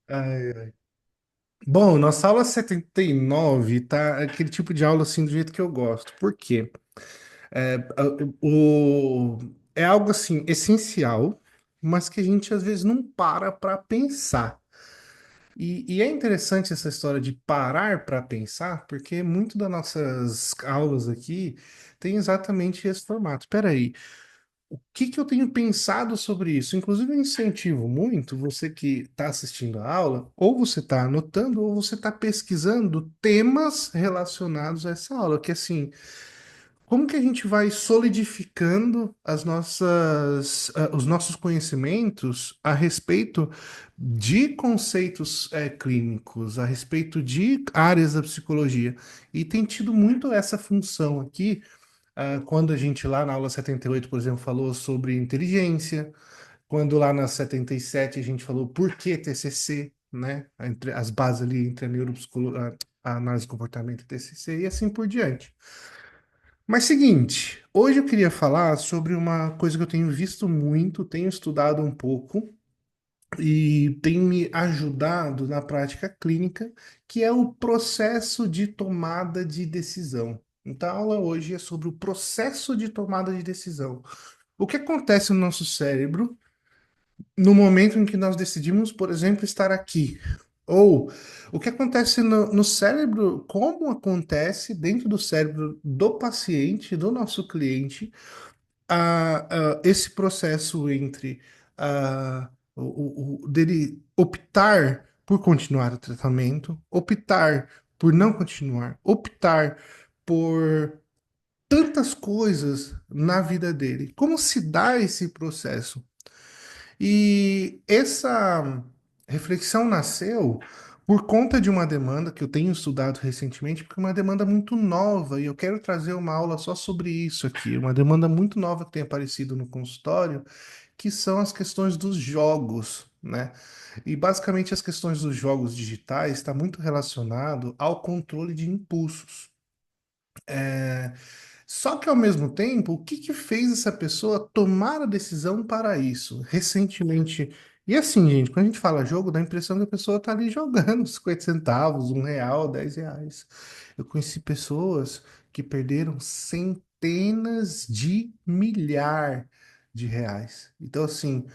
Ai. Bom, nossa aula 79 tá aquele tipo de aula assim do jeito que eu gosto. Por quê? É, é algo assim essencial, mas que a gente às vezes não para pensar. E é interessante essa história de parar para pensar, porque muito das nossas aulas aqui tem exatamente esse formato. Espera aí, o que que eu tenho pensado sobre isso? Inclusive, eu incentivo muito você que está assistindo a aula, ou você está anotando, ou você está pesquisando temas relacionados a essa aula, que assim, como que a gente vai solidificando os nossos conhecimentos a respeito de conceitos clínicos, a respeito de áreas da psicologia? E tem tido muito essa função aqui quando a gente lá na aula 78, por exemplo, falou sobre inteligência, quando lá na 77 a gente falou por que TCC, né? Entre as bases ali entre a neuropsicologia, a análise de comportamento e TCC e assim por diante. Mas seguinte, hoje eu queria falar sobre uma coisa que eu tenho visto muito, tenho estudado um pouco e tem me ajudado na prática clínica, que é o processo de tomada de decisão. Então, a aula hoje é sobre o processo de tomada de decisão. O que acontece no nosso cérebro no momento em que nós decidimos, por exemplo, estar aqui? Ou o que acontece no cérebro, como acontece dentro do cérebro do paciente, do nosso cliente, esse processo entre dele optar por continuar o tratamento, optar por não continuar, optar por tantas coisas na vida dele. Como se dá esse processo? E essa reflexão nasceu por conta de uma demanda que eu tenho estudado recentemente, porque é uma demanda muito nova, e eu quero trazer uma aula só sobre isso aqui, uma demanda muito nova que tem aparecido no consultório, que são as questões dos jogos, né? E basicamente as questões dos jogos digitais está muito relacionado ao controle de impulsos. É, Só que ao mesmo tempo, o que que fez essa pessoa tomar a decisão para isso? Recentemente. E assim, gente, quando a gente fala jogo, dá a impressão que a pessoa tá ali jogando 50 centavos, R$ 1, R$ 10. Eu conheci pessoas que perderam centenas de milhar de reais. Então, assim,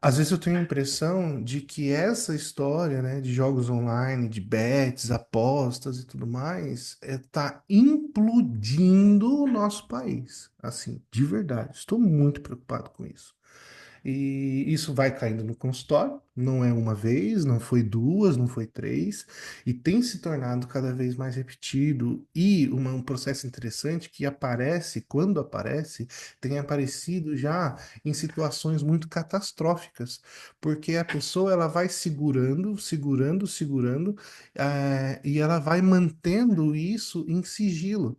às vezes eu tenho a impressão de que essa história, né, de jogos online, de bets, apostas e tudo mais, tá implodindo o nosso país. Assim, de verdade. Estou muito preocupado com isso. E isso vai caindo no consultório, não é uma vez, não foi duas, não foi três, e tem se tornado cada vez mais repetido. E um processo interessante que aparece, quando aparece, tem aparecido já em situações muito catastróficas, porque a pessoa ela vai segurando, segurando, segurando, e ela vai mantendo isso em sigilo.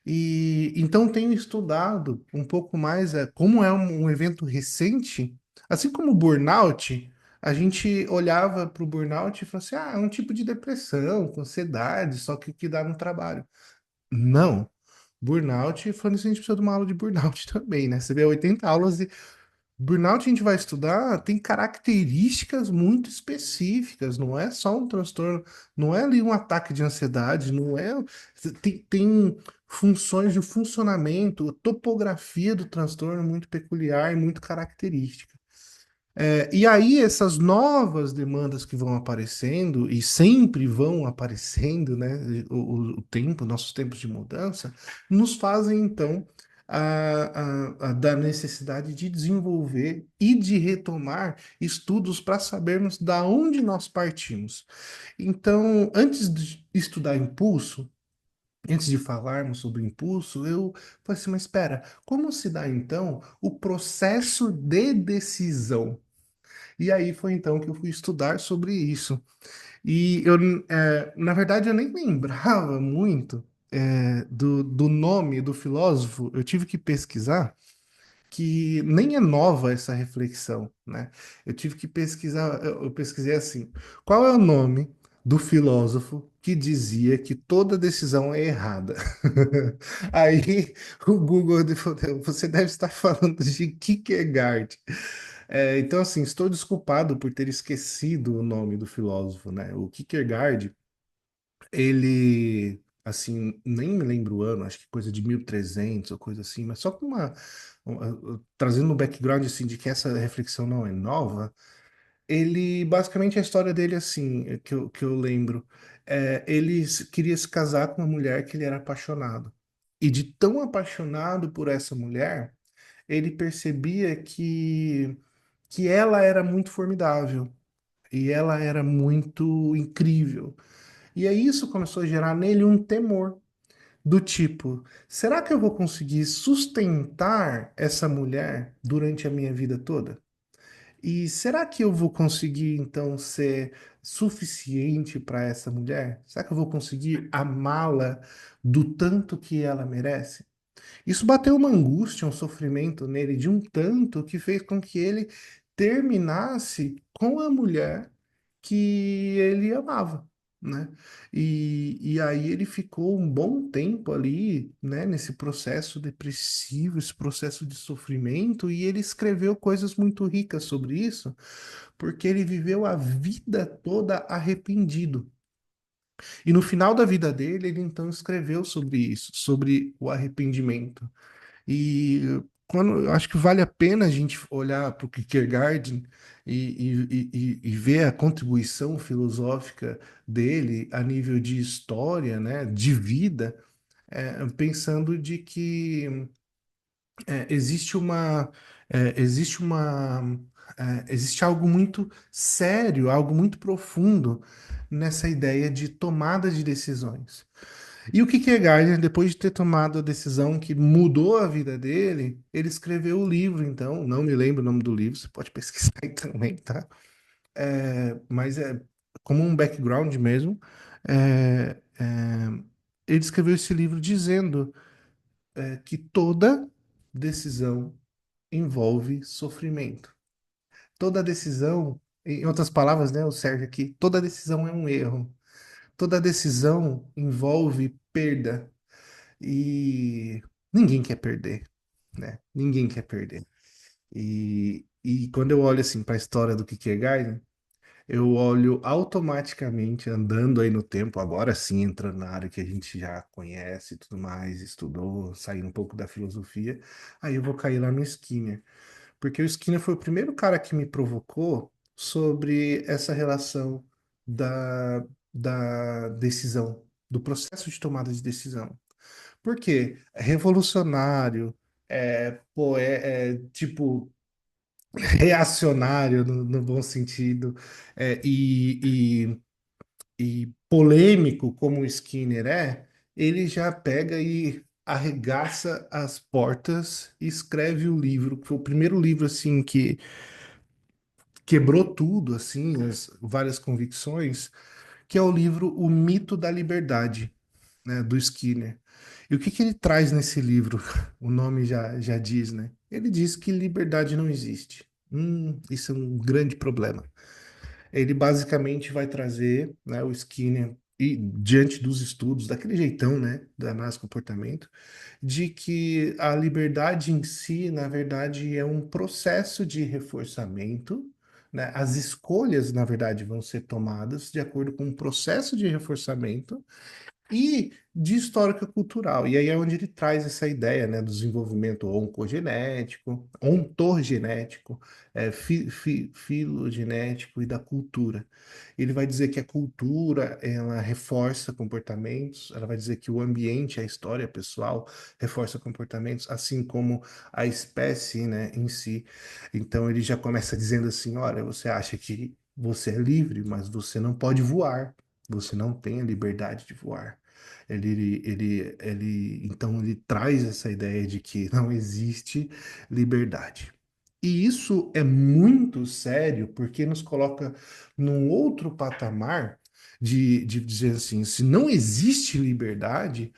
E então tenho estudado um pouco mais, como é um evento recente, assim como o burnout, a gente olhava para o burnout e falava assim, é um tipo de depressão, com ansiedade, só que dá no trabalho. Não. Burnout, falando isso, a gente precisa de uma aula de burnout também, né? Você vê 80 aulas de burnout, a gente vai estudar, tem características muito específicas, não é só um transtorno, não é ali um ataque de ansiedade, não é. Tem funções de funcionamento, topografia do transtorno muito peculiar e muito característica. E aí, essas novas demandas que vão aparecendo, e sempre vão aparecendo, né? O tempo, nossos tempos de mudança, nos fazem, então, da necessidade de desenvolver e de retomar estudos para sabermos da onde nós partimos. Então, antes de estudar impulso, antes de falarmos sobre impulso, eu falei assim, mas espera, como se dá, então, o processo de decisão? E aí foi então que eu fui estudar sobre isso. E eu, na verdade, eu nem lembrava muito do nome do filósofo. Eu tive que pesquisar, que nem é nova essa reflexão, né? Eu tive que pesquisar, eu pesquisei assim, qual é o nome do filósofo que dizia que toda decisão é errada? Aí o Google falou, você deve estar falando de Kierkegaard. Então, assim, estou desculpado por ter esquecido o nome do filósofo, né? O Kierkegaard, ele, assim, nem me lembro o ano, acho que coisa de 1300 ou coisa assim, mas só com trazendo um background, assim, de que essa reflexão não é nova. Ele, basicamente, a história dele, assim, que eu lembro, ele queria se casar com uma mulher que ele era apaixonado. E de tão apaixonado por essa mulher, ele percebia que ela era muito formidável e ela era muito incrível. E aí isso começou a gerar nele um temor do tipo, será que eu vou conseguir sustentar essa mulher durante a minha vida toda? E será que eu vou conseguir então ser suficiente para essa mulher? Será que eu vou conseguir amá-la do tanto que ela merece? Isso bateu uma angústia, um sofrimento nele de um tanto que fez com que ele terminasse com a mulher que ele amava, né? E aí ele ficou um bom tempo ali, né, nesse processo depressivo, esse processo de sofrimento, e ele escreveu coisas muito ricas sobre isso, porque ele viveu a vida toda arrependido. E no final da vida dele, ele então escreveu sobre isso, sobre o arrependimento. E quando eu acho que vale a pena a gente olhar para o Kierkegaard e ver a contribuição filosófica dele a nível de história, né, de vida, pensando de que existe existe algo muito sério, algo muito profundo nessa ideia de tomada de decisões. E o Kierkegaard, depois de ter tomado a decisão que mudou a vida dele, ele escreveu o livro, então, não me lembro o nome do livro, você pode pesquisar aí também, tá? Mas como um background mesmo, é, é, ele escreveu esse livro dizendo que toda decisão envolve sofrimento. Toda decisão, em outras palavras, né, o Sérgio aqui, toda decisão é um erro. Toda decisão envolve perda. E ninguém quer perder, né? Ninguém quer perder. E quando eu olho assim para a história do Kierkegaard, eu olho automaticamente andando aí no tempo, agora sim entrando na área que a gente já conhece e tudo mais, estudou, saindo um pouco da filosofia, aí eu vou cair lá no Skinner, porque o Skinner foi o primeiro cara que me provocou sobre essa relação da decisão, do processo de tomada de decisão. Por quê? É revolucionário, tipo reacionário no bom sentido, e polêmico como o Skinner ele já pega e arregaça as portas e escreve o livro, que foi o primeiro livro assim que quebrou tudo, assim, várias convicções, que é o livro O Mito da Liberdade, né, do Skinner. E o que que ele traz nesse livro? O nome já diz, né? Ele diz que liberdade não existe. Isso é um grande problema. Ele basicamente vai trazer, né, o Skinner, e diante dos estudos, daquele jeitão, né, da análise do comportamento, de que a liberdade em si, na verdade, é um processo de reforçamento, né? As escolhas, na verdade, vão ser tomadas de acordo com um processo de reforçamento e de histórica cultural. E aí é onde ele traz essa ideia, né, do desenvolvimento oncogenético, ontogenético, filogenético e da cultura. Ele vai dizer que a cultura, ela reforça comportamentos, ela vai dizer que o ambiente, a história pessoal reforça comportamentos, assim como a espécie, né, em si. Então ele já começa dizendo assim, olha, você acha que você é livre, mas você não pode voar. Você não tem a liberdade de voar. Então ele traz essa ideia de que não existe liberdade. E isso é muito sério porque nos coloca num outro patamar de dizer assim, se não existe liberdade,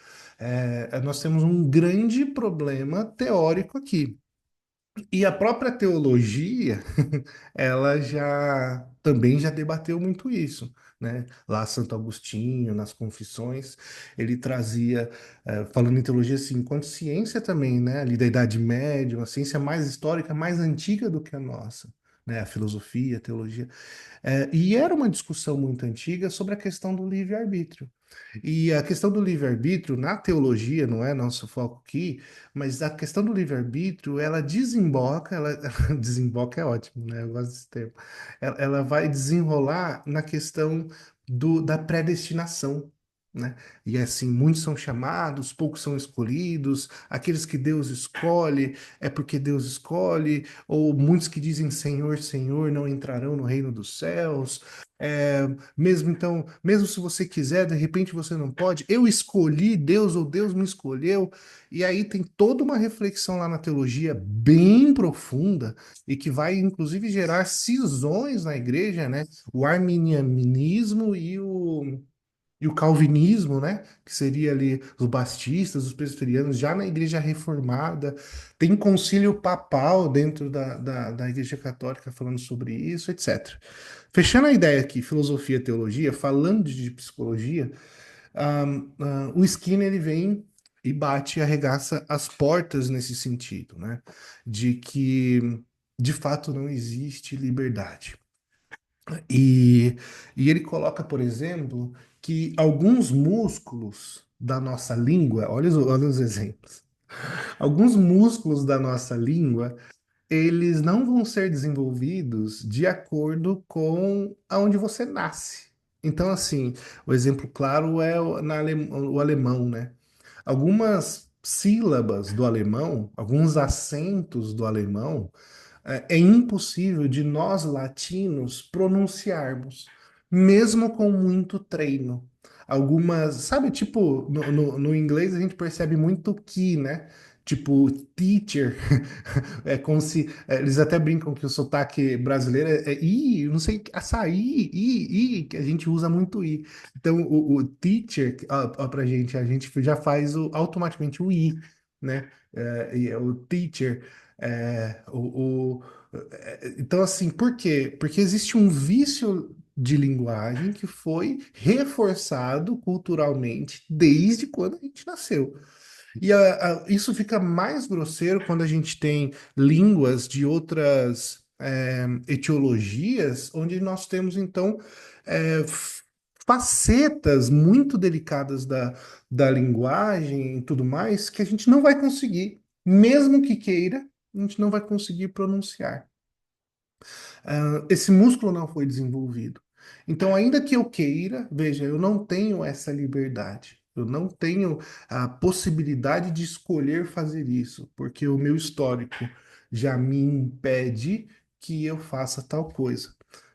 nós temos um grande problema teórico aqui. E a própria teologia, ela já também já debateu muito isso, né? Lá Santo Agostinho, nas Confissões, ele trazia, falando em teologia assim, enquanto ciência também, né? Ali da Idade Média, uma ciência mais histórica, mais antiga do que a nossa. né? A filosofia, a teologia. E era uma discussão muito antiga sobre a questão do livre-arbítrio. E a questão do livre-arbítrio, na teologia, não é nosso foco aqui, mas a questão do livre-arbítrio, ela desemboca, desemboca é ótimo, né? Eu gosto desse termo. Ela vai desenrolar na questão da predestinação, né? E assim, muitos são chamados, poucos são escolhidos, aqueles que Deus escolhe é porque Deus escolhe, ou muitos que dizem Senhor, Senhor, não entrarão no reino dos céus. É, mesmo então, mesmo se você quiser, de repente você não pode. Eu escolhi Deus ou Deus me escolheu. E aí tem toda uma reflexão lá na teologia bem profunda e que vai inclusive gerar cisões na igreja, né? O arminianismo e o calvinismo, né? Que seria ali os bastistas, os presbiterianos, já na igreja reformada. Tem concílio papal dentro da igreja católica falando sobre isso, etc. Fechando a ideia aqui, filosofia e teologia, falando de psicologia, o Skinner ele vem e bate e arregaça as portas nesse sentido, né? De que de fato não existe liberdade. E, e ele coloca, por exemplo, que alguns músculos da nossa língua, olha os exemplos, alguns músculos da nossa língua eles não vão ser desenvolvidos de acordo com aonde você nasce. Então, assim, o exemplo claro é o alemão, né? Algumas sílabas do alemão, alguns acentos do alemão, é impossível de nós latinos pronunciarmos, mesmo com muito treino. Algumas, sabe, tipo, no inglês a gente percebe muito que, né? Tipo, teacher, é como se eles até brincam que o sotaque brasileiro i, não sei, açaí, que a gente usa muito i. Então, o teacher, ó, pra gente, a gente já faz automaticamente o i, né? O teacher, é, então, assim, por quê? Porque existe um vício de linguagem que foi reforçado culturalmente desde quando a gente nasceu. E isso fica mais grosseiro quando a gente tem línguas de outras etiologias, onde nós temos, então, facetas muito delicadas da linguagem e tudo mais, que a gente não vai conseguir, mesmo que queira, a gente não vai conseguir pronunciar. Esse músculo não foi desenvolvido. Então, ainda que eu queira, veja, eu não tenho essa liberdade. Eu não tenho a possibilidade de escolher fazer isso, porque o meu histórico já me impede que eu faça tal coisa.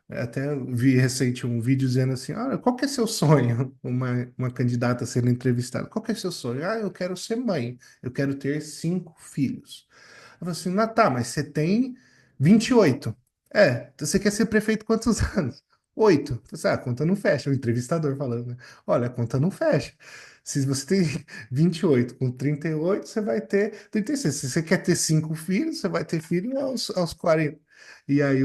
Até vi recente um vídeo dizendo assim: olha, qual que é seu sonho? Uma candidata sendo entrevistada. Qual que é seu sonho? Ah, eu quero ser mãe. Eu quero ter 5 filhos. Eu falei assim, tá, mas você tem 28. Então você quer ser prefeito quantos anos? 8. Eu falei assim, a conta não fecha. O entrevistador falando, né? Olha, a conta não fecha. Se você tem 28 com 38, você vai ter 36. Se você quer ter 5 filhos, você vai ter filho aos 40. E aí,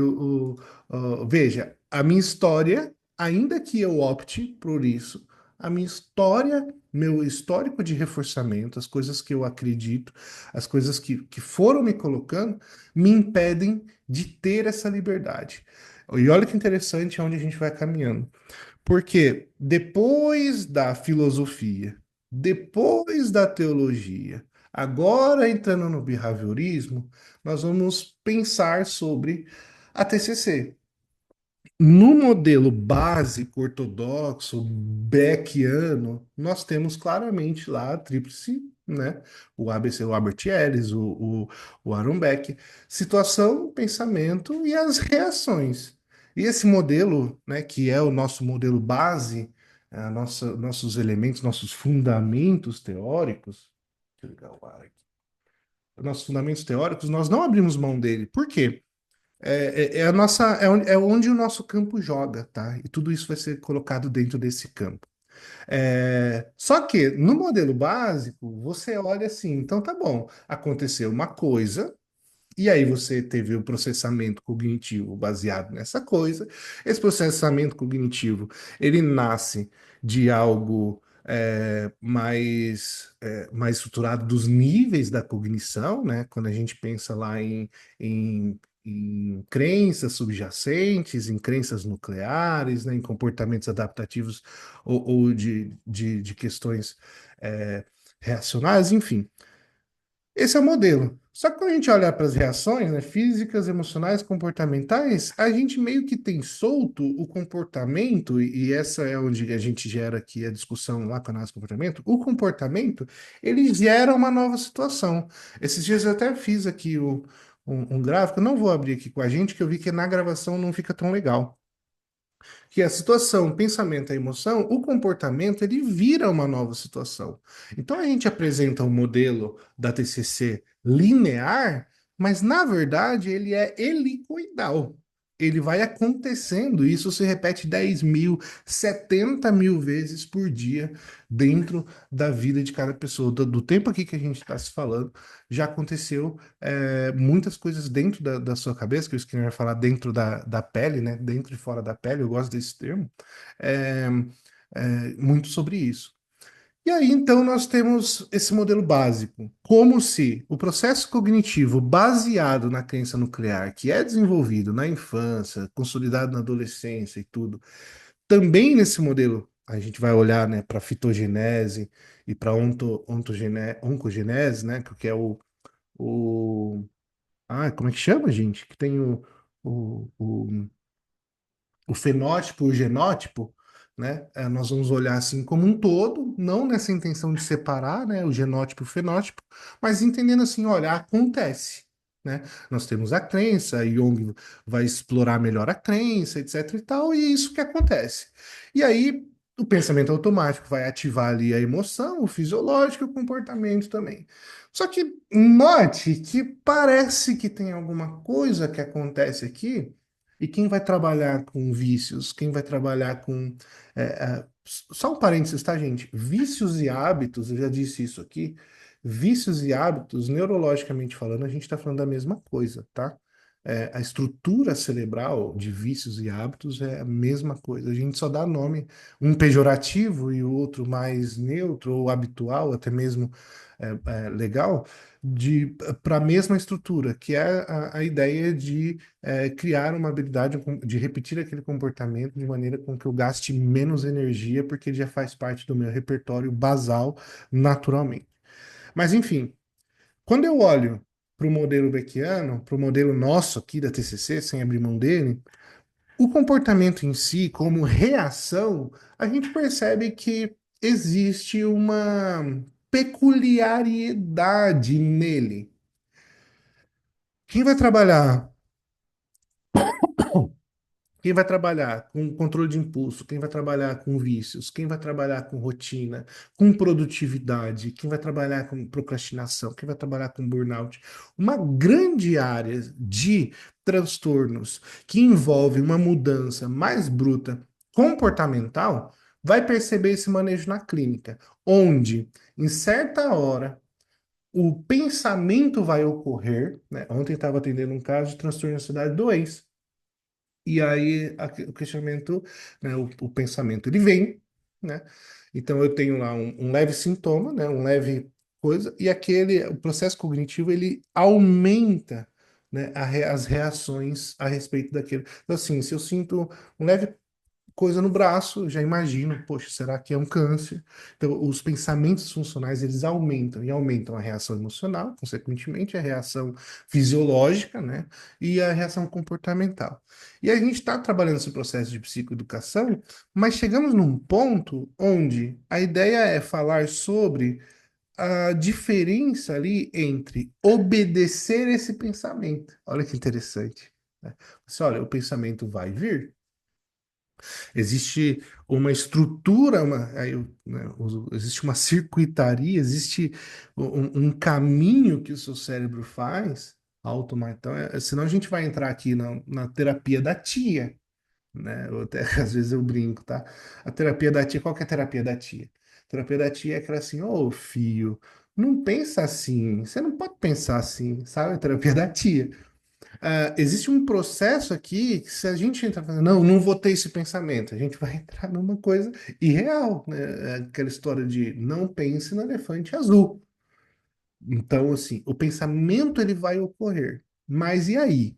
veja, a minha história, ainda que eu opte por isso, a minha história, meu histórico de reforçamento, as coisas que eu acredito, as coisas que foram me colocando, me impedem de ter essa liberdade. E olha que interessante onde a gente vai caminhando. Porque depois da filosofia, depois da teologia, agora entrando no behaviorismo, nós vamos pensar sobre a TCC. No modelo básico, ortodoxo, beckiano, nós temos claramente lá a tríplice, né? O ABC, o Albert Ellis, o Aaron Beck, situação, pensamento e as reações. E esse modelo, né, que é o nosso modelo base, nossos elementos, nossos fundamentos teóricos, deixa eu ligar o ar aqui. Nossos fundamentos teóricos, nós não abrimos mão dele. Por quê? É a nossa, é onde o nosso campo joga, tá? E tudo isso vai ser colocado dentro desse campo. Só que no modelo básico, você olha assim, então tá bom, aconteceu uma coisa, e aí você teve o processamento cognitivo baseado nessa coisa. Esse processamento cognitivo, ele nasce de algo mais estruturado dos níveis da cognição, né? Quando a gente pensa lá em em crenças subjacentes, em crenças nucleares, né, em comportamentos adaptativos ou de questões é, reacionárias, enfim. Esse é o modelo. Só que quando a gente olha para as reações, né, físicas, emocionais, comportamentais, a gente meio que tem solto o comportamento, e essa é onde a gente gera aqui a discussão lá com a análise do comportamento. O comportamento, ele gera uma nova situação. Esses dias eu até fiz aqui um gráfico, não vou abrir aqui com a gente, que eu vi que na gravação não fica tão legal, que é a situação, o pensamento, a emoção, o comportamento, ele vira uma nova situação. Então a gente apresenta um modelo da TCC linear, mas na verdade ele é helicoidal. Ele vai acontecendo, isso se repete 10.000, 70.000 vezes por dia dentro da vida de cada pessoa. Do tempo aqui que a gente está se falando, já aconteceu muitas coisas dentro da sua cabeça, que o Skinner vai falar dentro da pele, né? Dentro e fora da pele, eu gosto desse termo, é, muito sobre isso. E aí, então, nós temos esse modelo básico, como se o processo cognitivo baseado na crença nuclear, que é desenvolvido na infância, consolidado na adolescência e tudo, também nesse modelo, a gente vai olhar, né, para fitogenese e para oncogenese, né, que é o como é que chama, gente? Que tem o, o, o fenótipo e o genótipo, né? Nós vamos olhar assim como um todo, não nessa intenção de separar, né, o genótipo e o fenótipo, mas entendendo assim, olha, acontece, né? Nós temos a crença, Jung vai explorar melhor a crença, etc e tal, e é isso que acontece. E aí o pensamento automático vai ativar ali a emoção, o fisiológico e o comportamento também. Só que note que parece que tem alguma coisa que acontece aqui e quem vai trabalhar com vícios, quem vai trabalhar com. Só um parênteses, tá, gente? Vícios e hábitos, eu já disse isso aqui. Vícios e hábitos, neurologicamente falando, a gente está falando da mesma coisa, tá? A estrutura cerebral de vícios e hábitos é a mesma coisa. A gente só dá nome, um pejorativo e o outro mais neutro ou habitual, até mesmo legal, para a mesma estrutura, que é a ideia de criar uma habilidade de repetir aquele comportamento de maneira com que eu gaste menos energia, porque ele já faz parte do meu repertório basal naturalmente. Mas, enfim, quando eu olho para o modelo Beckiano, para o modelo nosso aqui da TCC, sem abrir mão dele, o comportamento em si, como reação, a gente percebe que existe uma peculiaridade nele. Quem vai trabalhar Quem vai trabalhar com controle de impulso, quem vai trabalhar com vícios, quem vai trabalhar com rotina, com produtividade, quem vai trabalhar com procrastinação, quem vai trabalhar com burnout. Uma grande área de transtornos que envolve uma mudança mais bruta comportamental vai perceber esse manejo na clínica, onde, em certa hora, o pensamento vai ocorrer, né? Ontem estava atendendo um caso de transtorno de ansiedade 2. E aí o questionamento, né, o pensamento, ele vem, né? Então eu tenho lá um leve sintoma, né, um leve coisa, e o processo cognitivo, ele aumenta, né, as reações a respeito daquilo. Então, assim, se eu sinto um leve coisa no braço, eu já imagino, poxa, será que é um câncer? Então, os pensamentos funcionais, eles aumentam, e aumentam a reação emocional, consequentemente, a reação fisiológica, né? E a reação comportamental. E a gente está trabalhando esse processo de psicoeducação, mas chegamos num ponto onde a ideia é falar sobre a diferença ali entre obedecer esse pensamento. Olha que interessante, né? Você olha, o pensamento vai vir, existe uma estrutura, existe uma circuitaria, existe um caminho que o seu cérebro faz automático. Então, senão a gente vai entrar aqui na terapia da tia, né? Eu até, às vezes eu brinco, tá? A terapia da tia, qual que é a terapia da tia? A terapia da tia é aquela assim, ô filho, não pensa assim, você não pode pensar assim, sabe? A terapia da tia. Existe um processo aqui que se a gente entrar falando, não, não vou ter esse pensamento, a gente vai entrar numa coisa irreal, né? Aquela história de não pense no elefante azul. Então, assim, o pensamento ele vai ocorrer. Mas e aí?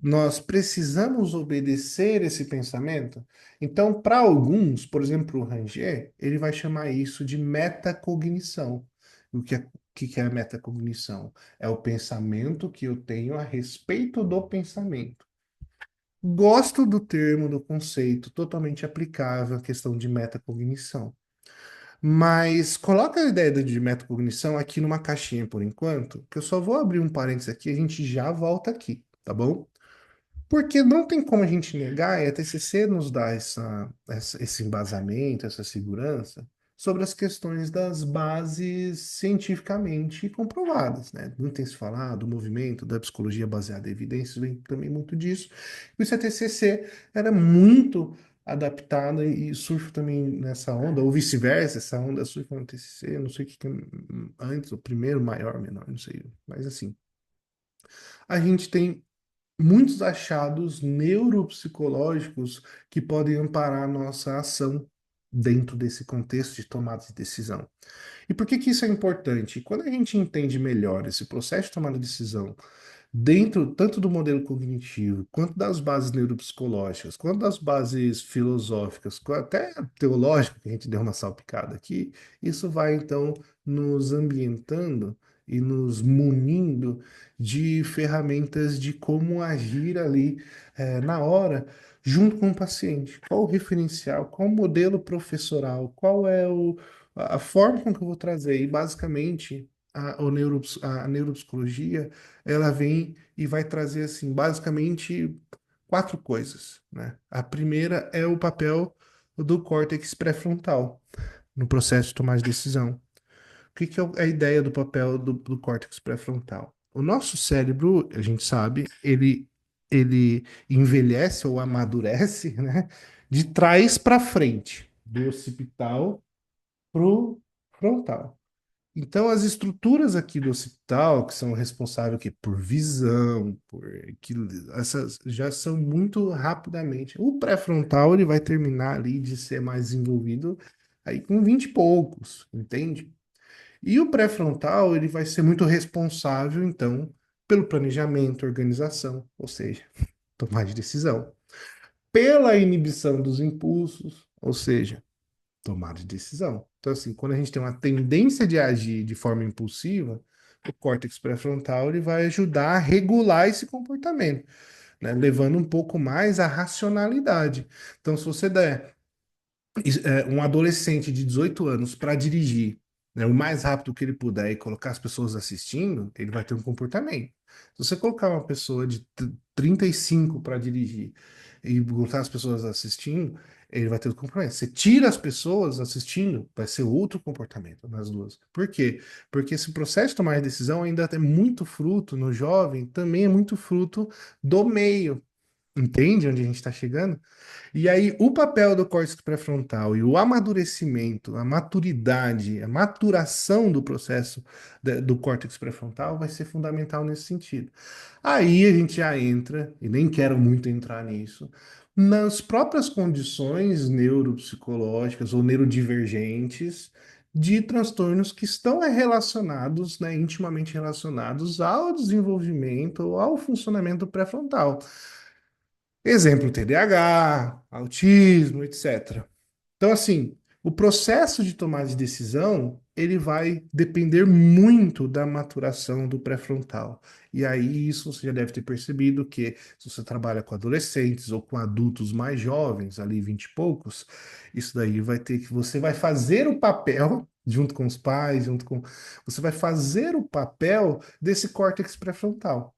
nós precisamos obedecer esse pensamento? Então, para alguns, por exemplo, o Ranger, ele vai chamar isso de metacognição. O que é a metacognição? É o pensamento que eu tenho a respeito do pensamento. Gosto do termo, do conceito, totalmente aplicável à questão de metacognição. Mas coloca a ideia de metacognição aqui numa caixinha por enquanto, que eu só vou abrir um parênteses aqui e a gente já volta aqui, tá bom? Porque não tem como a gente negar, e a TCC nos dá esse embasamento, essa segurança, sobre as questões das bases cientificamente comprovadas, né? Não tem se falado do movimento da psicologia baseada em evidências, vem também muito disso. Por isso a TCC era muito adaptada e surfa também nessa onda, ou vice-versa, essa onda surfa no TCC, não sei o que que é antes, o primeiro, maior, menor, não sei, mas assim. A gente tem muitos achados neuropsicológicos que podem amparar a nossa ação dentro desse contexto de tomada de decisão. E por que que isso é importante? Quando a gente entende melhor esse processo de tomada de decisão, dentro tanto do modelo cognitivo, quanto das bases neuropsicológicas, quanto das bases filosóficas, até teológicas, que a gente deu uma salpicada aqui, isso vai então nos ambientando e nos munindo de ferramentas de como agir ali na hora, junto com o paciente. Qual o referencial, qual o modelo professoral, qual é a forma com que eu vou trazer. E basicamente a neuropsicologia ela vem e vai trazer assim basicamente quatro coisas, né? A primeira é o papel do córtex pré-frontal no processo de tomar de decisão. O que que é a ideia do papel do córtex pré-frontal? O nosso cérebro, a gente sabe, ele envelhece ou amadurece, né, de trás para frente, do occipital pro frontal. Então, as estruturas aqui do occipital, que são responsáveis aqui por visão, essas já são muito rapidamente. O pré-frontal ele vai terminar ali de ser mais desenvolvido aí com 20 e poucos, entende? E o pré-frontal ele vai ser muito responsável, então, pelo planejamento, organização, ou seja, tomar de decisão, pela inibição dos impulsos, ou seja, tomada de decisão. Então, assim, quando a gente tem uma tendência de agir de forma impulsiva, o córtex pré-frontal ele vai ajudar a regular esse comportamento, né? Levando um pouco mais à racionalidade. Então, se você der um adolescente de 18 anos para dirigir, né, o mais rápido que ele puder e colocar as pessoas assistindo, ele vai ter um comportamento. Se você colocar uma pessoa de 35 para dirigir e botar as pessoas assistindo, ele vai ter um comportamento. Você tira as pessoas assistindo, vai ser outro comportamento nas duas. Por quê? Porque esse processo de tomar decisão ainda é muito fruto no jovem, também é muito fruto do meio. Entende onde a gente está chegando? E aí, o papel do córtex pré-frontal e o amadurecimento, a maturidade, a maturação do processo do córtex pré-frontal vai ser fundamental nesse sentido. Aí a gente já entra, e nem quero muito entrar nisso, nas próprias condições neuropsicológicas ou neurodivergentes de transtornos que estão relacionados, né, intimamente relacionados ao desenvolvimento ou ao funcionamento pré-frontal. Exemplo, TDAH, autismo, etc. Então, assim, o processo de tomada de decisão, ele vai depender muito da maturação do pré-frontal. E aí, isso você já deve ter percebido que se você trabalha com adolescentes ou com adultos mais jovens, ali 20 e poucos, isso daí vai ter que você vai fazer o papel junto com os pais, você vai fazer o papel desse córtex pré-frontal.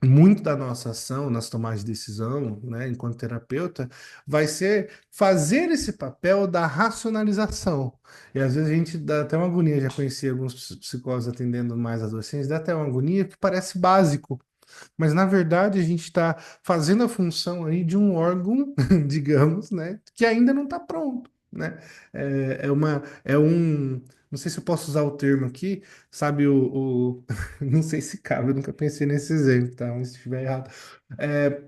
Muito da nossa ação nas tomadas de decisão, né, enquanto terapeuta, vai ser fazer esse papel da racionalização. E às vezes a gente dá até uma agonia, já conheci alguns psicólogos atendendo mais adolescentes, dá até uma agonia que parece básico, mas na verdade a gente está fazendo a função aí de um órgão, digamos, né, que ainda não está pronto, né? É, é uma, é um, não sei se eu posso usar o termo aqui, sabe, não sei se cabe, eu nunca pensei nesse exemplo, tá? Mas se estiver errado. É,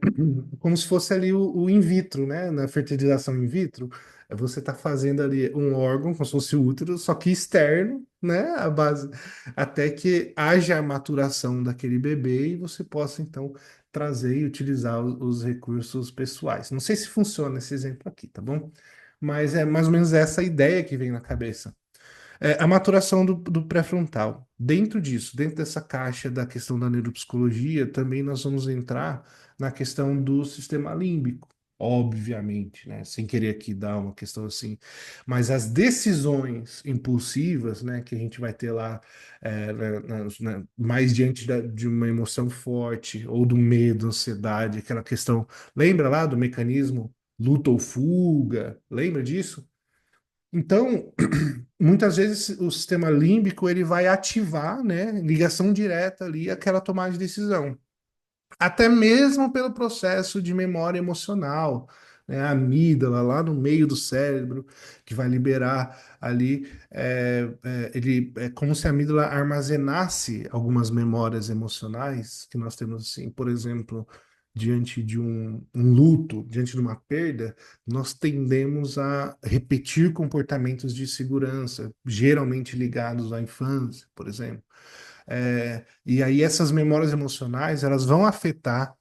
como se fosse ali o in vitro, né? Na fertilização in vitro, você está fazendo ali um órgão, como se fosse o útero, só que externo, né? A base, até que haja a maturação daquele bebê e você possa, então, trazer e utilizar os recursos pessoais. Não sei se funciona esse exemplo aqui, tá bom? Mas é mais ou menos essa ideia que vem na cabeça. A maturação do pré-frontal. Dentro disso, dentro dessa caixa da questão da neuropsicologia, também nós vamos entrar na questão do sistema límbico, obviamente, né? Sem querer aqui dar uma questão assim, mas as decisões impulsivas, né, que a gente vai ter lá, mais diante de uma emoção forte, ou do medo, ansiedade, aquela questão. Lembra lá do mecanismo luta ou fuga? Lembra disso? Então, muitas vezes o sistema límbico ele vai ativar, né, ligação direta ali aquela tomada de decisão, até mesmo pelo processo de memória emocional, né, a amígdala lá no meio do cérebro que vai liberar ali, ele é como se a amígdala armazenasse algumas memórias emocionais que nós temos assim, por exemplo, diante de um luto, diante de uma perda, nós tendemos a repetir comportamentos de segurança, geralmente ligados à infância, por exemplo. E aí essas memórias emocionais, elas vão afetar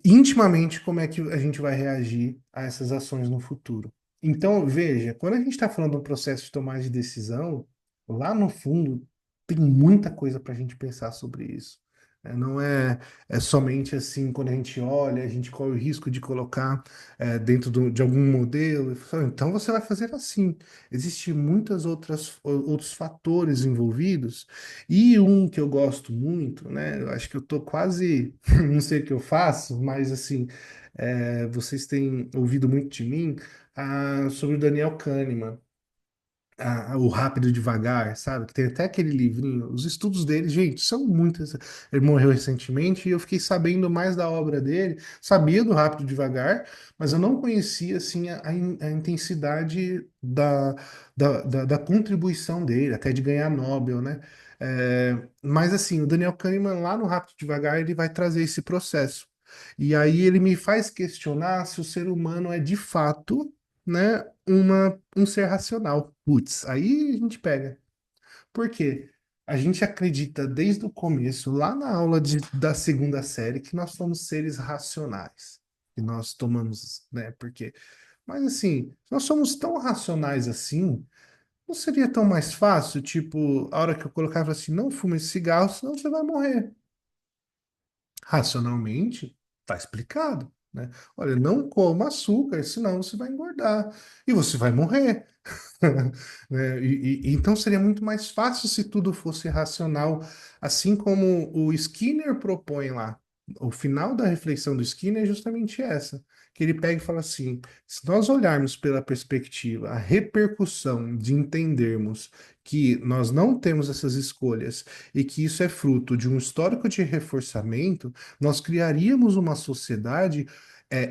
intimamente como é que a gente vai reagir a essas ações no futuro. Então, veja, quando a gente está falando do processo de tomada de decisão, lá no fundo tem muita coisa para a gente pensar sobre isso. Não é somente assim, quando a gente olha, a gente corre o risco de colocar dentro de algum modelo, e fala, então você vai fazer assim. Existem muitas outros fatores envolvidos, e um que eu gosto muito, né? Eu acho que eu tô quase não sei o que eu faço, mas assim, vocês têm ouvido muito de mim sobre o Daniel Kahneman, o Rápido e Devagar, sabe? Que tem até aquele livrinho. Os estudos dele, gente, são muitas. Ele morreu recentemente e eu fiquei sabendo mais da obra dele. Sabia do Rápido e Devagar, mas eu não conhecia assim a intensidade da contribuição dele, até de ganhar Nobel, né? Mas assim, o Daniel Kahneman lá no Rápido e Devagar ele vai trazer esse processo. E aí ele me faz questionar se o ser humano é de fato, né, um ser racional. Putz, aí a gente pega. Por quê? A gente acredita desde o começo, lá na aula da segunda série, que nós somos seres racionais. Que nós tomamos, né? Porque, mas assim, se nós somos tão racionais assim, não seria tão mais fácil, tipo, a hora que eu colocava assim, não fume esse cigarro, senão você vai morrer. Racionalmente, está explicado, né? Olha, não coma açúcar, senão você vai engordar e você vai morrer. Né? Então seria muito mais fácil se tudo fosse racional, assim como o Skinner propõe lá. O final da reflexão do Skinner é justamente essa, que ele pega e fala assim: se nós olharmos pela perspectiva, a repercussão de entendermos que nós não temos essas escolhas e que isso é fruto de um histórico de reforçamento, nós criaríamos uma sociedade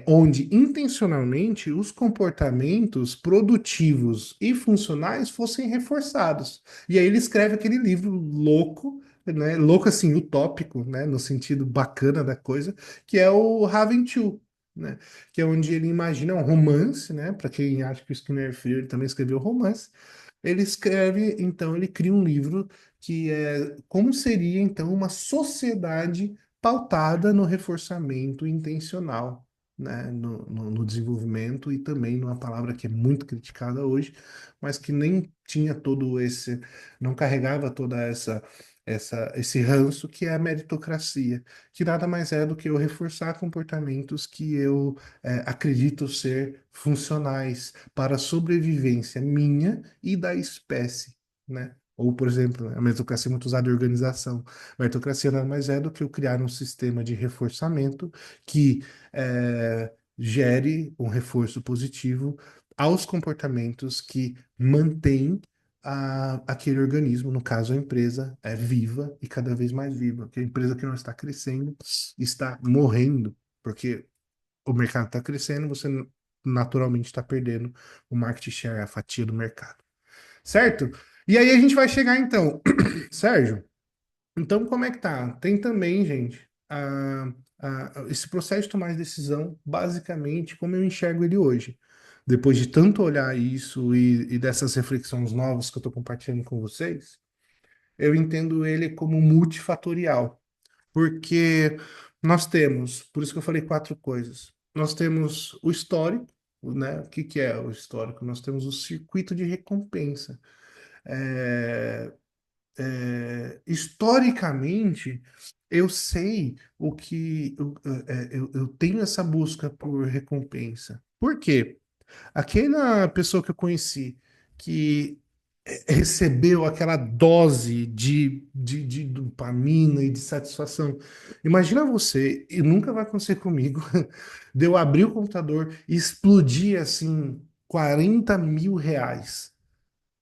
onde intencionalmente os comportamentos produtivos e funcionais fossem reforçados. E aí ele escreve aquele livro louco, né? Louco assim, utópico, né? No sentido bacana da coisa, que é o Raven 2. Né? Que é onde ele imagina um romance, né? Para quem acha que o Skinner é frio, ele também escreveu romance. Ele escreve, então, ele cria um livro que é como seria então uma sociedade pautada no reforçamento intencional, né, no desenvolvimento e também numa palavra que é muito criticada hoje, mas que nem tinha todo esse, não carregava toda esse ranço que é a meritocracia, que nada mais é do que eu reforçar comportamentos que eu acredito ser funcionais para a sobrevivência minha e da espécie, né? Ou, por exemplo, a meritocracia é muito usada em organização. Meritocracia nada mais é do que eu criar um sistema de reforçamento que gere um reforço positivo aos comportamentos que mantêm aquele organismo, no caso a empresa, é viva e cada vez mais viva. Porque a empresa que não está crescendo está morrendo, porque o mercado está crescendo, você naturalmente está perdendo o market share, a fatia do mercado. Certo? E aí a gente vai chegar então, Sérgio. Então, como é que tá? Tem também, gente, esse processo de tomar de decisão, basicamente, como eu enxergo ele hoje. Depois de tanto olhar isso e dessas reflexões novas que eu estou compartilhando com vocês, eu entendo ele como multifatorial. Porque nós temos, por isso que eu falei quatro coisas. Nós temos o histórico, né? O que que é o histórico? Nós temos o circuito de recompensa. É, historicamente, eu sei o que eu tenho essa busca por recompensa. Por quê? Aquela pessoa que eu conheci que recebeu aquela dose de dopamina e de satisfação. Imagina você, e nunca vai acontecer comigo, de eu abrir o computador e explodir assim 40 mil reais,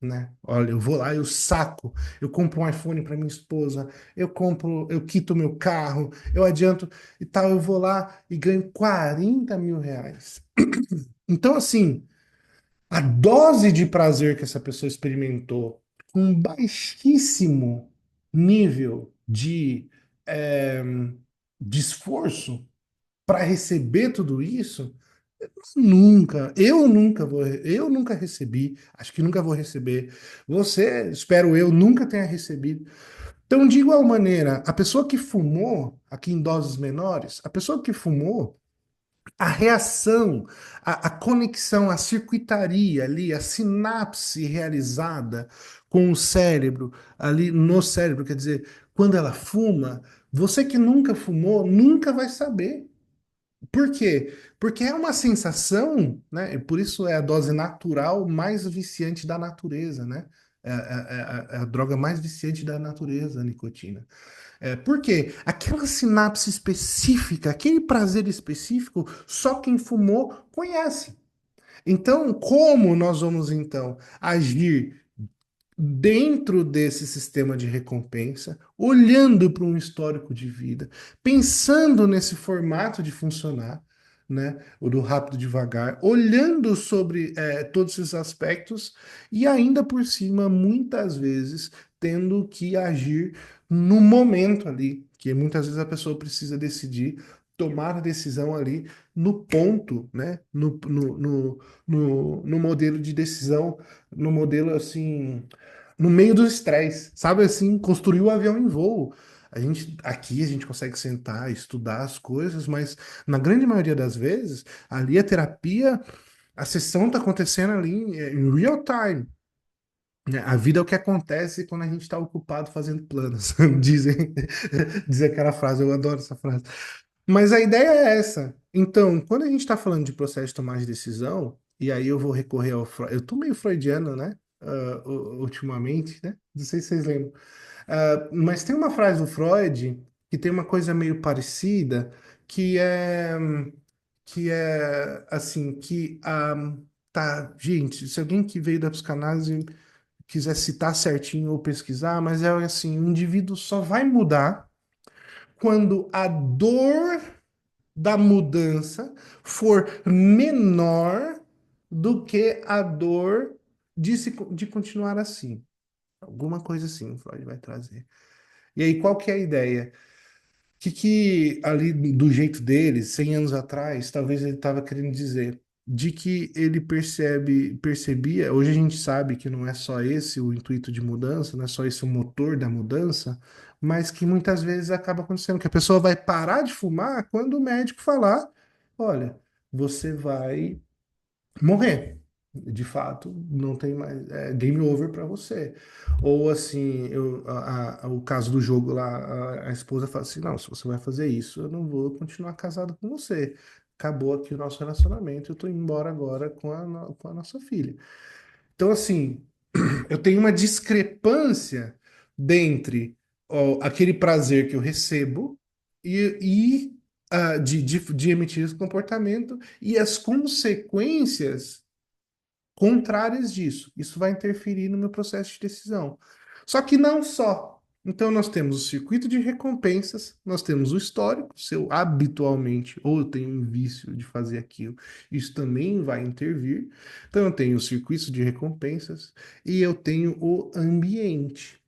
né? Olha, eu vou lá, eu saco, eu compro um iPhone para minha esposa, eu compro, eu quito meu carro, eu adianto e tal, eu vou lá e ganho 40 mil reais. Então, assim, a dose de prazer que essa pessoa experimentou com um baixíssimo nível eh, de esforço para receber tudo isso. Eu nunca recebi, acho que nunca vou receber. Você, espero eu, nunca tenha recebido. Então, de igual maneira, a pessoa que fumou, aqui em doses menores, a pessoa que fumou, a reação, a conexão, a circuitaria ali, a sinapse realizada com o cérebro, ali no cérebro, quer dizer, quando ela fuma, você que nunca fumou, nunca vai saber. Por quê? Porque é uma sensação, né? E por isso é a dose natural mais viciante da natureza, né? É a droga mais viciante da natureza, a nicotina. Por quê? Aquela sinapse específica, aquele prazer específico, só quem fumou conhece. Então, como nós vamos então agir dentro desse sistema de recompensa, olhando para um histórico de vida, pensando nesse formato de funcionar, né, o do rápido devagar, olhando sobre todos esses aspectos e ainda por cima, muitas vezes, tendo que agir no momento ali, que muitas vezes a pessoa precisa decidir, tomar a decisão ali no ponto, né, no modelo de decisão, no modelo assim no meio do estresse, sabe assim, construir o avião em voo. Aqui a gente consegue sentar, estudar as coisas, mas na grande maioria das vezes, ali a terapia, a sessão está acontecendo ali em real time, né? A vida é o que acontece quando a gente está ocupado fazendo planos, dizem, diz aquela frase, eu adoro essa frase. Mas a ideia é essa. Então, quando a gente está falando de processo de tomar de decisão, e aí eu vou recorrer ao Freud, eu tô meio freudiano, né? Ultimamente, né? Não sei se vocês lembram. Mas tem uma frase do Freud que tem uma coisa meio parecida, que é assim, tá, gente, se alguém que veio da psicanálise quiser citar certinho ou pesquisar, mas é assim, o indivíduo só vai mudar quando a dor da mudança for menor do que a dor de continuar assim. Alguma coisa assim, o Freud vai trazer. E aí, qual que é a ideia? Que ali, do jeito dele, 100 anos atrás, talvez ele estava querendo dizer de que ele percebia, hoje a gente sabe que não é só esse o intuito de mudança, não é só esse o motor da mudança, mas que muitas vezes acaba acontecendo que a pessoa vai parar de fumar quando o médico falar, olha, você vai morrer. De fato, não tem mais, game over para você. Ou assim, o caso do jogo lá, a esposa fala assim: não, se você vai fazer isso, eu não vou continuar casado com você. Acabou aqui o nosso relacionamento, eu tô indo embora agora com a nossa filha. Então, assim, eu tenho uma discrepância dentre aquele prazer que eu recebo de emitir esse comportamento e as consequências contrárias disso. Isso vai interferir no meu processo de decisão. Só que não só. Então, nós temos o circuito de recompensas, nós temos o histórico, se eu habitualmente ou eu tenho um vício de fazer aquilo, isso também vai intervir. Então, eu tenho o circuito de recompensas e eu tenho o ambiente,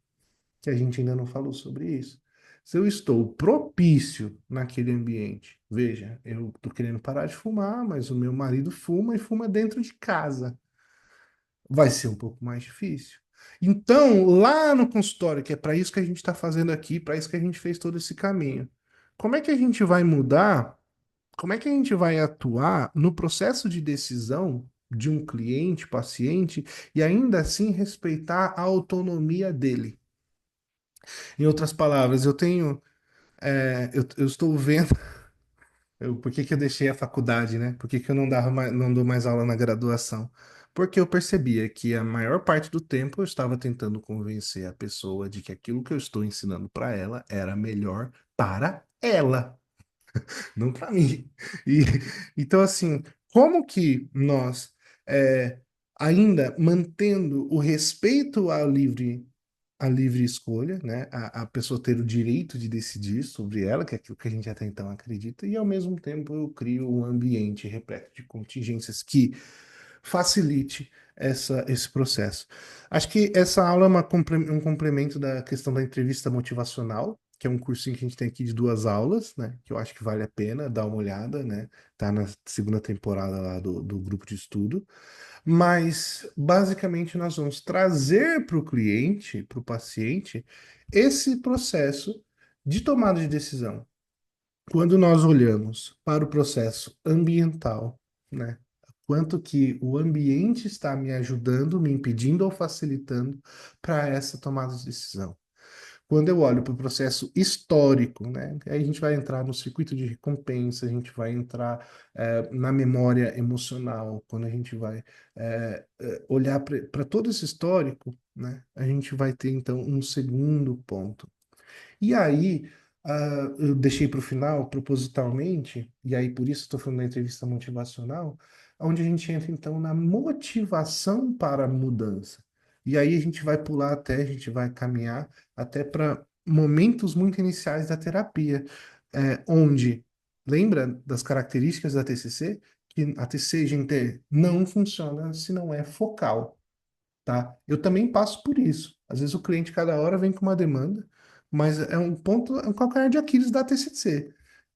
que a gente ainda não falou sobre isso. Se eu estou propício naquele ambiente, veja, eu estou querendo parar de fumar, mas o meu marido fuma e fuma dentro de casa, vai ser um pouco mais difícil. Então, lá no consultório, que é para isso que a gente está fazendo aqui, para isso que a gente fez todo esse caminho, como é que a gente vai mudar? Como é que a gente vai atuar no processo de decisão de um cliente, paciente, e ainda assim respeitar a autonomia dele? Em outras palavras, eu estou vendo. Por que que eu deixei a faculdade, né? Por que que eu não dou mais aula na graduação? Porque eu percebia que a maior parte do tempo eu estava tentando convencer a pessoa de que aquilo que eu estou ensinando para ela era melhor para ela, não para mim. E, então, assim, como que nós, é, ainda mantendo o respeito à livre escolha, né? A pessoa ter o direito de decidir sobre ela, que é aquilo que a gente até então acredita, e ao mesmo tempo eu crio um ambiente repleto de contingências que facilite esse processo. Acho que essa aula é um complemento da questão da entrevista motivacional, que é um cursinho que a gente tem aqui de 2 aulas, né? Que eu acho que vale a pena dar uma olhada, né? Tá na segunda temporada lá do grupo de estudo. Mas, basicamente, nós vamos trazer para o cliente, para o paciente, esse processo de tomada de decisão. Quando nós olhamos para o processo ambiental, né? Quanto que o ambiente está me ajudando, me impedindo ou facilitando para essa tomada de decisão. Quando eu olho para o processo histórico, né, aí a gente vai entrar no circuito de recompensa, a gente vai entrar na memória emocional, quando a gente vai olhar para todo esse histórico, né, a gente vai ter então um segundo ponto. E aí, eu deixei para o final, propositalmente, e aí por isso estou falando da entrevista motivacional, onde a gente entra então na motivação para a mudança. E aí a gente vai pular até, a gente vai caminhar até para momentos muito iniciais da terapia, onde, lembra das características da TCC? Que a TCC, gente, não funciona se não é focal, tá? Eu também passo por isso. Às vezes o cliente cada hora vem com uma demanda, mas é um ponto, é um calcanhar de Aquiles da TCC.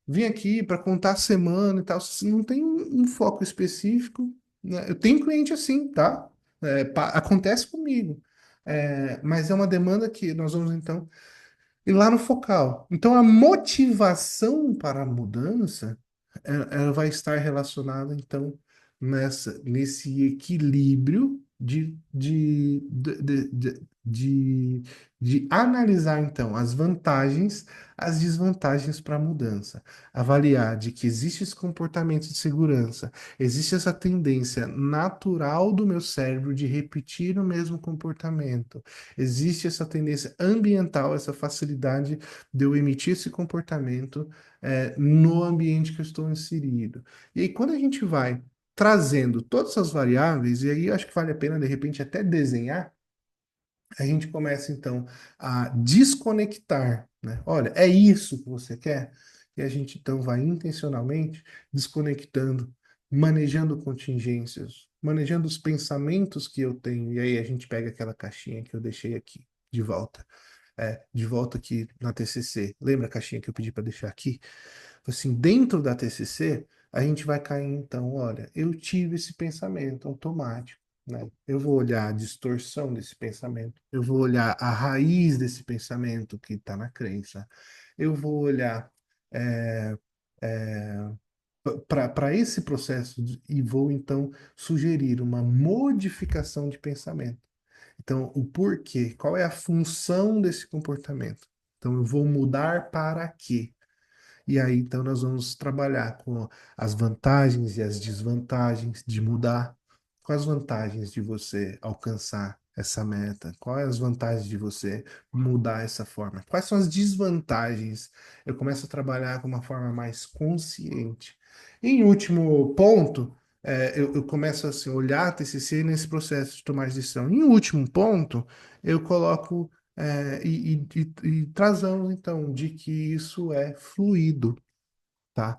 Vim aqui para contar a semana e tal, se não tem um foco específico, né? Eu tenho cliente assim, tá? Acontece comigo. Mas é uma demanda que nós vamos então ir lá no focal. Então a motivação para a mudança, ela vai estar relacionada então nesse equilíbrio de analisar então as vantagens, as desvantagens para a mudança, avaliar de que existe esse comportamento de segurança, existe essa tendência natural do meu cérebro de repetir o mesmo comportamento, existe essa tendência ambiental, essa facilidade de eu emitir esse comportamento no ambiente que eu estou inserido. E aí, quando a gente vai trazendo todas essas variáveis, e aí acho que vale a pena, de repente, até desenhar, a gente começa então a desconectar, né? Olha, é isso que você quer? E a gente então vai intencionalmente desconectando, manejando contingências, manejando os pensamentos que eu tenho. E aí a gente pega aquela caixinha que eu deixei aqui de volta. De volta aqui na TCC. Lembra a caixinha que eu pedi para deixar aqui? Assim, dentro da TCC, a gente vai cair então, olha, eu tive esse pensamento automático, né? Eu vou olhar a distorção desse pensamento, eu vou olhar a raiz desse pensamento que está na crença, eu vou olhar para esse processo e vou então sugerir uma modificação de pensamento. Então, o porquê, qual é a função desse comportamento? Então, eu vou mudar para quê? E aí, então, nós vamos trabalhar com as vantagens e as desvantagens de mudar. Quais as vantagens de você alcançar essa meta? Quais as vantagens de você mudar essa forma? Quais são as desvantagens? Eu começo a trabalhar com uma forma mais consciente. Em último ponto, eu começo assim, a olhar a TCC nesse processo de tomar de decisão. Em último ponto, eu coloco. e trazamos então de que isso é fluido, tá?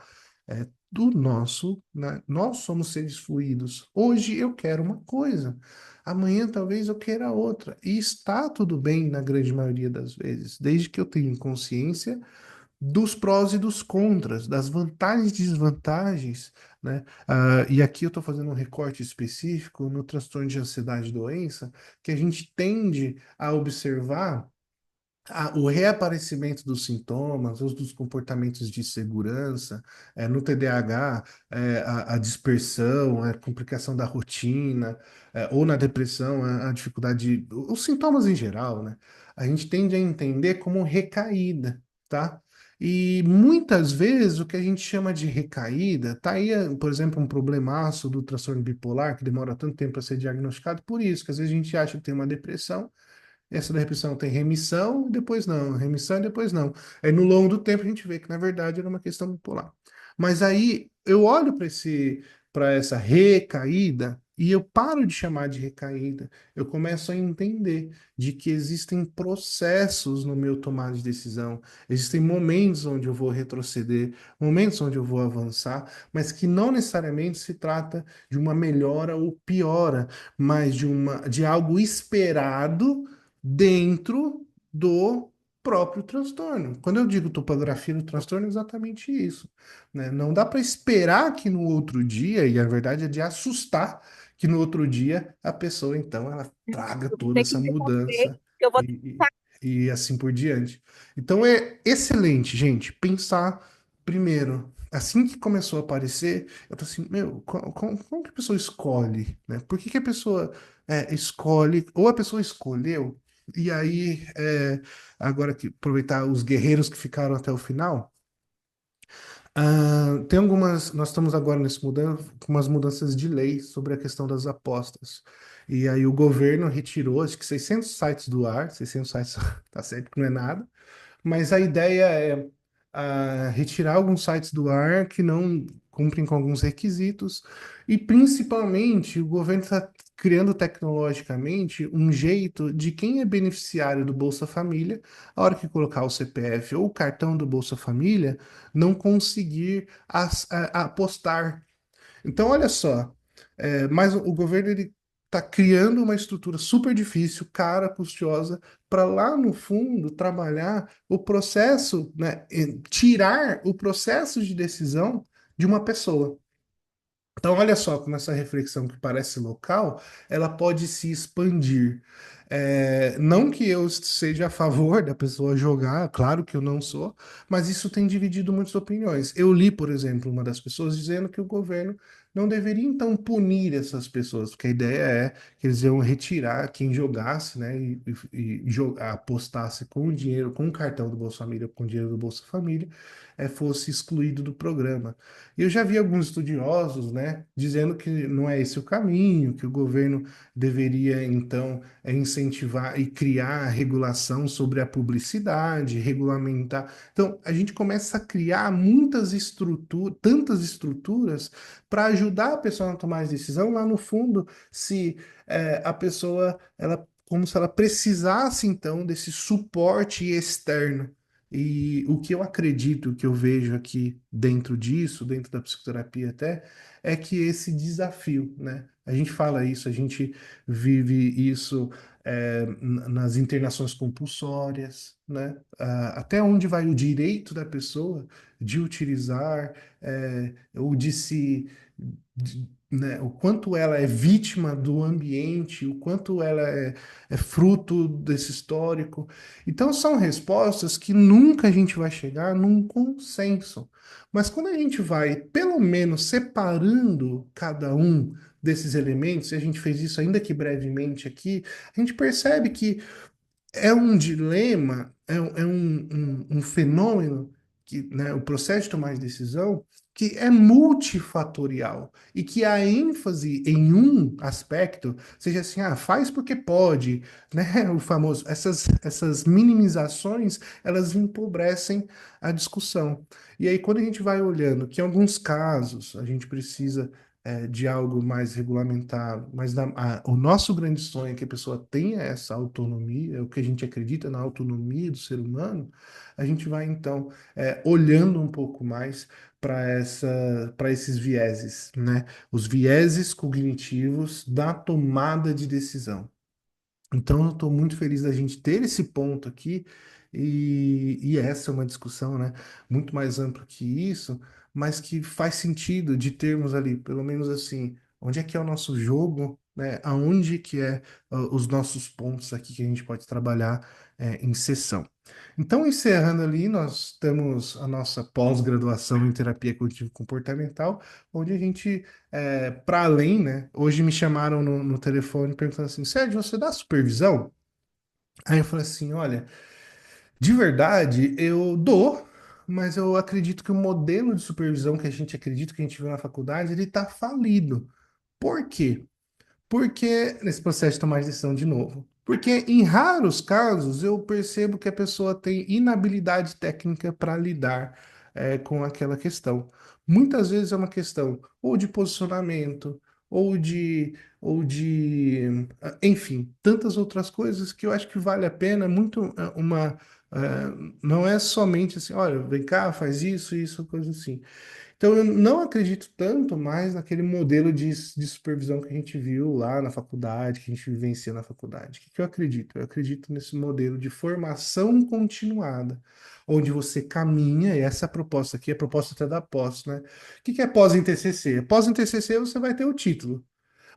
É do nosso, né? Nós somos seres fluidos. Hoje eu quero uma coisa, amanhã talvez eu queira outra. E está tudo bem na grande maioria das vezes, desde que eu tenha consciência dos prós e dos contras, das vantagens e desvantagens, né? E aqui eu estou fazendo um recorte específico no transtorno de ansiedade e doença, que a gente tende a observar o reaparecimento dos sintomas, ou dos comportamentos de segurança, no TDAH, a dispersão, a complicação da rotina, ou na depressão, a dificuldade, os sintomas em geral, né? A gente tende a entender como recaída, tá? E muitas vezes o que a gente chama de recaída, tá aí, por exemplo, um problemaço do transtorno bipolar, que demora tanto tempo para ser diagnosticado, por isso, que às vezes a gente acha que tem uma depressão, essa da repressão tem remissão e depois não, remissão e depois não. Aí no longo do tempo a gente vê que na verdade era uma questão bipolar. Mas aí eu olho para essa recaída e eu paro de chamar de recaída. Eu começo a entender de que existem processos no meu tomar de decisão, existem momentos onde eu vou retroceder, momentos onde eu vou avançar, mas que não necessariamente se trata de uma melhora ou piora, mas de algo esperado dentro do próprio transtorno. Quando eu digo topografia do transtorno, é exatamente isso, né? Não dá para esperar que no outro dia, e a verdade é de assustar, que no outro dia a pessoa, então, ela traga Eu vou toda ter que essa interromper, mudança que eu vou. e assim por diante. Então é excelente, gente, pensar primeiro. Assim que começou a aparecer, eu tô assim, meu, como que a pessoa escolhe, né? Por que que a pessoa escolhe, ou a pessoa escolheu, e aí, agora que aproveitar os guerreiros que ficaram até o final, tem algumas, nós estamos agora com umas mudanças de lei sobre a questão das apostas. E aí o governo retirou, acho que 600 sites do ar, 600 sites, tá certo que não é nada, mas a ideia é retirar alguns sites do ar que não cumprem com alguns requisitos, e principalmente o governo está criando tecnologicamente um jeito de quem é beneficiário do Bolsa Família, a hora que colocar o CPF ou o cartão do Bolsa Família, não conseguir apostar. Então, olha só, mas o governo ele está criando uma estrutura super difícil, cara, custosa, para lá no fundo trabalhar o processo, né, tirar o processo de decisão de uma pessoa. Então, olha só como essa reflexão que parece local, ela pode se expandir. Não que eu seja a favor da pessoa jogar, claro que eu não sou, mas isso tem dividido muitas opiniões. Eu li, por exemplo, uma das pessoas dizendo que o governo não deveria então punir essas pessoas, porque a ideia é que eles iam retirar quem jogasse, né, apostasse com o dinheiro, com o cartão do Bolsa Família, com o dinheiro do Bolsa Família, fosse excluído do programa. E eu já vi alguns estudiosos, né, dizendo que não é esse o caminho, que o governo deveria, então, incentivar e criar regulação sobre a publicidade, regulamentar. Então, a gente começa a criar muitas estruturas, tantas estruturas para ajudar a pessoa a tomar as decisão. Lá no fundo, se a pessoa, ela, como se ela precisasse, então, desse suporte externo. E o que eu acredito, o que eu vejo aqui dentro disso, dentro da psicoterapia até, é que esse desafio, né? A gente fala isso, a gente vive isso nas internações compulsórias, né? Até onde vai o direito da pessoa de utilizar ou de se né, o quanto ela é vítima do ambiente, o quanto ela é fruto desse histórico. Então, são respostas que nunca a gente vai chegar num consenso. Mas quando a gente vai, pelo menos, separando cada um desses elementos, e a gente fez isso ainda que brevemente aqui, a gente percebe que é um dilema, um fenômeno que, né, o processo de tomar de decisão que é multifatorial e que a ênfase em um aspecto seja assim, faz porque pode, né? O famoso, essas minimizações, elas empobrecem a discussão. E aí, quando a gente vai olhando que em alguns casos a gente precisa de algo mais regulamentado, mas o nosso grande sonho é que a pessoa tenha essa autonomia, o que a gente acredita na autonomia do ser humano, a gente vai então olhando um pouco mais para esses vieses, né? Os vieses cognitivos da tomada de decisão. Então, eu estou muito feliz da gente ter esse ponto aqui, e essa é uma discussão, né, muito mais ampla que isso, mas que faz sentido de termos ali, pelo menos assim, onde é que é o nosso jogo, né, aonde que é os nossos pontos aqui que a gente pode trabalhar em sessão. Então, encerrando ali, nós temos a nossa pós-graduação em terapia cognitivo-comportamental, onde a gente para além, né? Hoje me chamaram no telefone perguntando assim, Sérgio, você dá supervisão? Aí eu falei assim, olha, de verdade, eu dou, mas eu acredito que o modelo de supervisão que a gente acredita que a gente viu na faculdade, ele está falido. Por quê? Porque nesse processo de tomar de decisão de novo. Porque em raros casos eu percebo que a pessoa tem inabilidade técnica para lidar com aquela questão. Muitas vezes é uma questão ou de posicionamento, ou enfim, tantas outras coisas que eu acho que vale a pena muito não é somente assim, olha, vem cá, faz isso, coisa assim. Então, eu não acredito tanto mais naquele modelo de supervisão que a gente viu lá na faculdade, que a gente vivencia na faculdade. O que que eu acredito? Eu acredito nesse modelo de formação continuada, onde você caminha, e essa é a proposta aqui, é a proposta até da pós, né? O que que é pós em TCC? Pós em TCC você vai ter o título.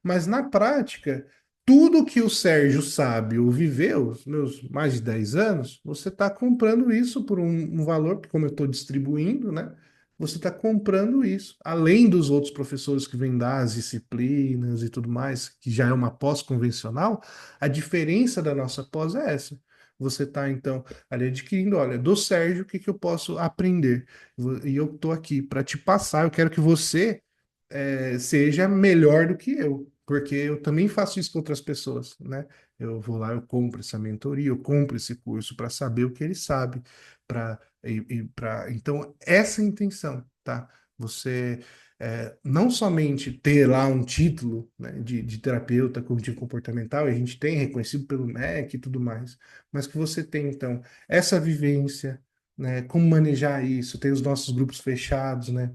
Mas na prática, tudo que o Sérgio sabe ou viveu, os meus mais de 10 anos, você está comprando isso por um valor, que como eu estou distribuindo, né? Você está comprando isso, além dos outros professores que vêm dar as disciplinas e tudo mais, que já é uma pós convencional, a diferença da nossa pós é essa. Você está, então, ali adquirindo, olha, do Sérgio, o que que eu posso aprender? E eu estou aqui para te passar, eu quero que você seja melhor do que eu, porque eu também faço isso com outras pessoas, né? Eu vou lá, eu compro essa mentoria, eu compro esse curso para saber o que ele sabe, então essa é a intenção, tá? Você não somente ter lá um título, né, de terapeuta cognitivo comportamental, a gente tem reconhecido pelo MEC e tudo mais, mas que você tem então essa vivência, né, como manejar isso, tem os nossos grupos fechados, né,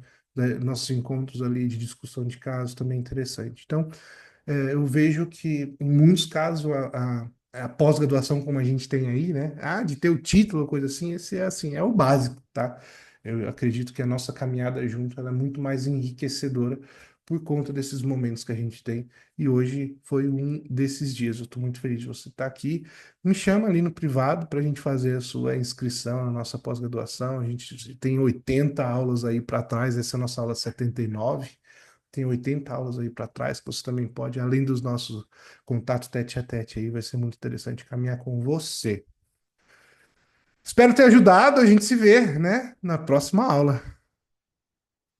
nossos encontros ali de discussão de casos também é interessante. Então, eu vejo que, em muitos casos, a pós-graduação como a gente tem aí, né? De ter o título, coisa assim, esse é assim, é o básico, tá? Eu acredito que a nossa caminhada junto ela é muito mais enriquecedora por conta desses momentos que a gente tem. E hoje foi um desses dias. Eu estou muito feliz de você estar aqui. Me chama ali no privado para a gente fazer a sua inscrição na nossa pós-graduação. A gente tem 80 aulas aí para trás, essa é a nossa aula 79. Tem 80 aulas aí para trás que você também pode, além dos nossos contatos tete a tete aí, vai ser muito interessante caminhar com você. Espero ter ajudado, a gente se vê, né, na próxima aula.